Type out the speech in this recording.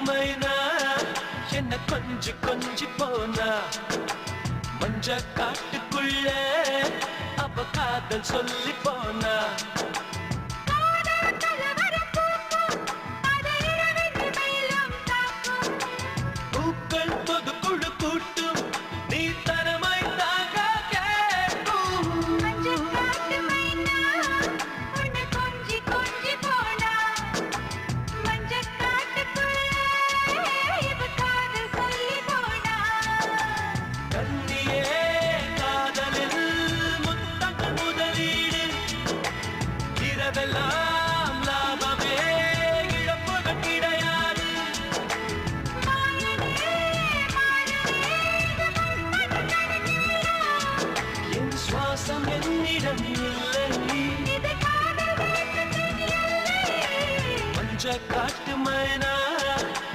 மைனா என்ன கொஞ்சி கொஞ்சி போனா மஞ்ச காட்டுக்குள்ள அவ காதல் சொல்லி போனா பூக்கள் பொது குழு கூட்டும் நீ தரமாய் தாக கேட்கும் கண்ணியே காதலில் முத்தங்கள் முதலீடு இரவெல்லாம் லாபமே இழப்புகள் கிடையாது என் சுவாசம் என்னிடம் இல்லை மஞ்ச காட்டு